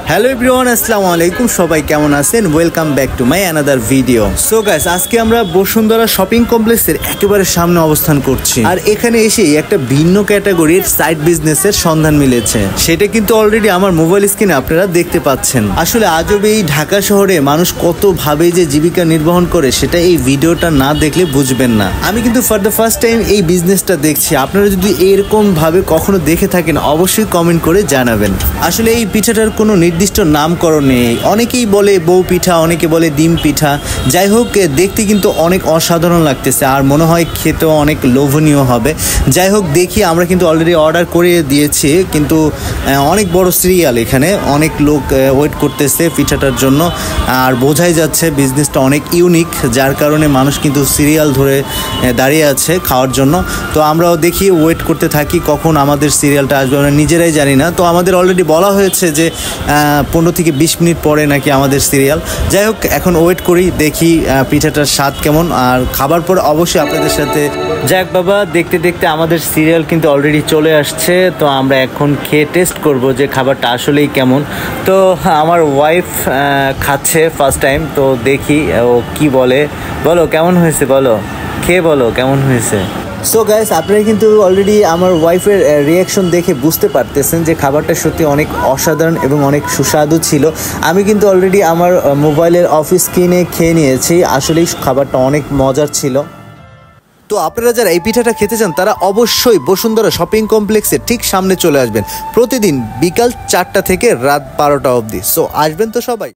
Hello everyone, আসসালামু আলাইকুম। সবাই কেমন আছেন? Welcome back to my another video. So guys, আজকে আমরা বসুন্ধরা শপিং কমপ্লেক্সের একেবারে সামনে অবস্থান করছি। আর এখানে এসেই একটা ভিন্ন ক্যাটাগরির সাইড বিজনেসের সন্ধান মিলেছে। সেটা কিন্তু অলরেডি আমার মোবাইল স্ক্রিনে আপনারা দেখতে পাচ্ছেন। আসলে আজব এই ঢাকা শহরে মানুষ কত ভাবে যে জীবিকা নির্বাহন করে, সেটা এই ভিডিওটা না দেখলে বুঝবেন না। আমি কিন্তু ফর দ্য ফার্স্ট টাইম এই বিজনেসটা দেখছি। আপনারা যদি এরকম ভাবে কখনো দেখে থাকেন, অবশ্যই কমেন্ট করে জানাবেন। আসলে এই পিঠাটার কোনো নির্দিষ্ট নামকরণ নেই। অনেকেই বলে বউ পিঠা, অনেকে বলে ডিম পিঠা। যাই হোক, দেখতে কিন্তু অনেক অসাধারণ লাগতেছে আর মনে হয় খেতেও অনেক লোভনীয় হবে। যাই হোক, দেখি আমরা কিন্তু অলরেডি অর্ডার করে দিয়েছি, কিন্তু অনেক বড় সিরিয়াল, এখানে অনেক লোক ওয়েট করতেছে পিঠাটার জন্য। আর বোঝাই যাচ্ছে বিজনেসটা অনেক ইউনিক, যার কারণে মানুষ কিন্তু সিরিয়াল ধরে দাঁড়িয়ে আছে খাওয়ার জন্য। তো আমরাও দেখি, ওয়েট করতে থাকি কখন আমাদের সিরিয়ালটা আসবে, আমরা নিজেরাই জানি না। তো আমাদের অলরেডি বলা হয়েছে যে 15 থেকে 20 মিনিট পরে নাকি আমাদের সিরিয়াল। যাই হোক, এখন ওয়েট করি, দেখি পিঠাটার স্বাদ কেমন। আর খাবার পর অবশ্যই আপনাদের সাথে। যাক বাবা, দেখতে দেখতে আমাদের সিরিয়াল কিন্তু অলরেডি চলে আসছে। তো আমরা এখন খেয়ে টেস্ট করব যে খাবারটা আসলেই কেমন। তো আমার ওয়াইফ খাচ্ছে ফার্স্ট টাইম, তো দেখি ও কি বলে। বলো কেমন হয়েছে, বলো খেয়ে বলো কেমন হয়েছে। সো গাইস, আপনারা কিন্তু অলরেডি আমার ওয়াইফের রিয়াকশন দেখে বুঝতে পারতেছেন যে খাবারটা সত্যি অনেক অসাধারণ এবং অনেক সুস্বাদু ছিল। আমি কিন্তু অলরেডি আমার মোবাইলের অফিস স্ক্রিনে খেয়ে নিয়েছি। আসলেই খাবারটা অনেক মজার ছিল। তো আপনারা যারা এই পিঠাটা খেতে চান, তারা অবশ্যই বসুন্ধরা শপিং কমপ্লেক্সের ঠিক সামনে চলে আসবেন। প্রতিদিন বিকাল 4টা থেকে রাত 12টা অবধি। সো আসবেন তো সবাই।